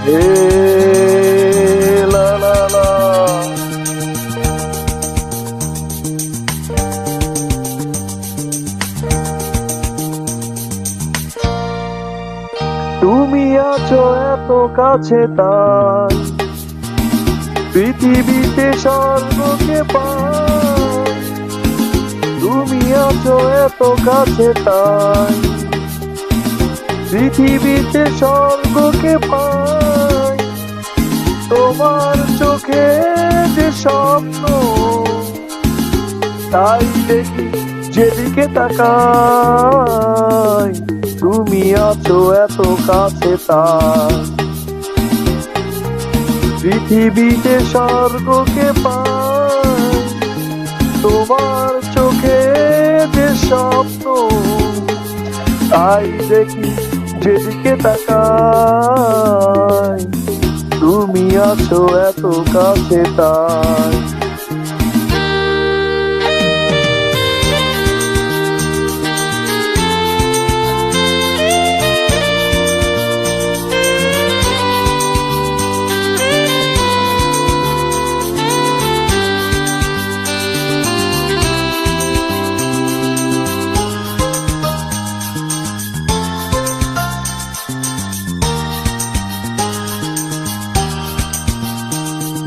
হে লা লা লা। তুমি আছো এত কাছে তাই পৃথিবীতে স্বর্গকে পাই। তুমি আছো এত কাছে তাই পৃথিবীতে স্বর্গকে পাই। তোমার চোখে যে স্বপ্ন তাই দেখি যেদিকে তাকাই। তুমি আছো এত কাছে তাই পৃথিবীতে স্বর্গকে পাই। তোমার চোখে যে স্বপ্ন তাই দেখি যেদিকে তাকাই। তুমি আছো এত কাছে তাই।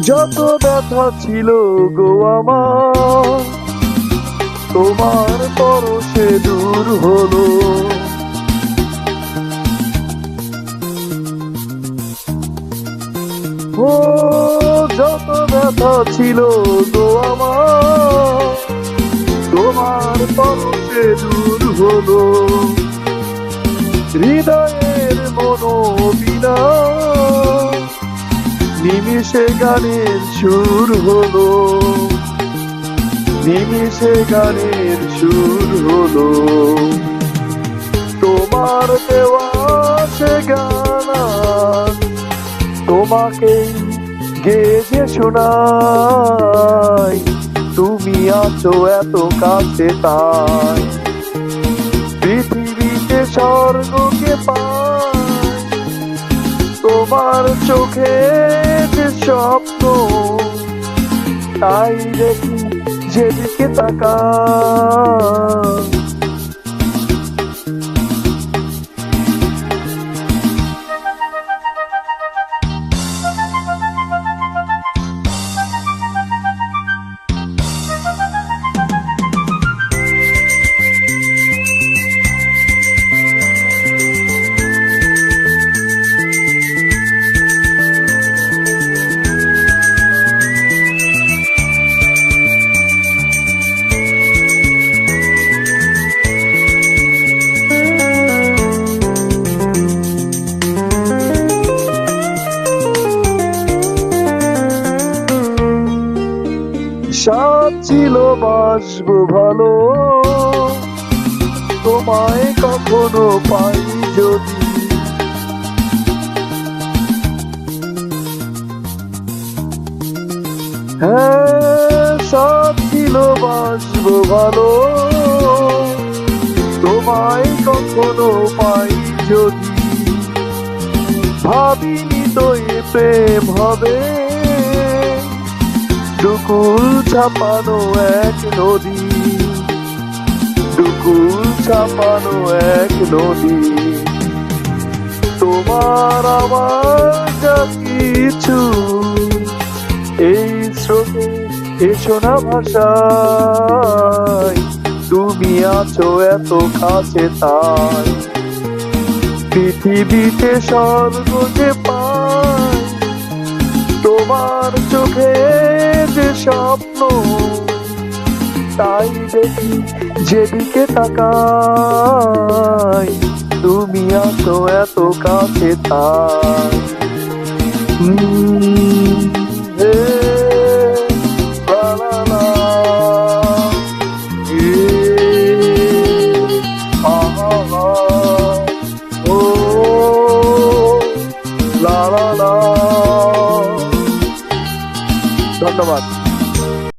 যত ব্যথা ছিল গো আমার তোমার পরশে দূর হলো। ও যত ব্যথা ছিল গো আমার তোমার পরশে দূর হলো। হৃদয়ের মনোবিনা নিমিষে গানের সুর হলো। নিমিষে গানের সুর হলো। তোমার দেওয়া সে গান তোমাকে গেয়ে শোনাই। তুমি আছো এত কাছে তাই পৃথিবীতে স্বর্গকে পাই। তোমার চোখে যে স্বপ্ন তাই দেখি যেদিকে তাকাই। সাথ ছিল বাসবো ভালো তোমায় কখনো পাই যদি। হ্যাঁ সাথ ছিল বাসবো ভালো তোমায় কখনো পাই যদি। ভাবিনি তো এ প্রেম হবে দুকুল ছাপানো এক নদী। দুকুল ছাপানো এক নদী। তোমার আমার যা কিছু এই স্রোতে এসো না ভাষায়। তুমি আছো এত কাছে তাই পৃথিবীতে স্বর্গ যে পাই। তোমার চোখে যে স্বপ্ন তাই দেখি যেদিকে তাকাই। তুমি আছো এত কাছে তাই। হে লা লা লা। ও লা লা লা। ধন্যবাদ।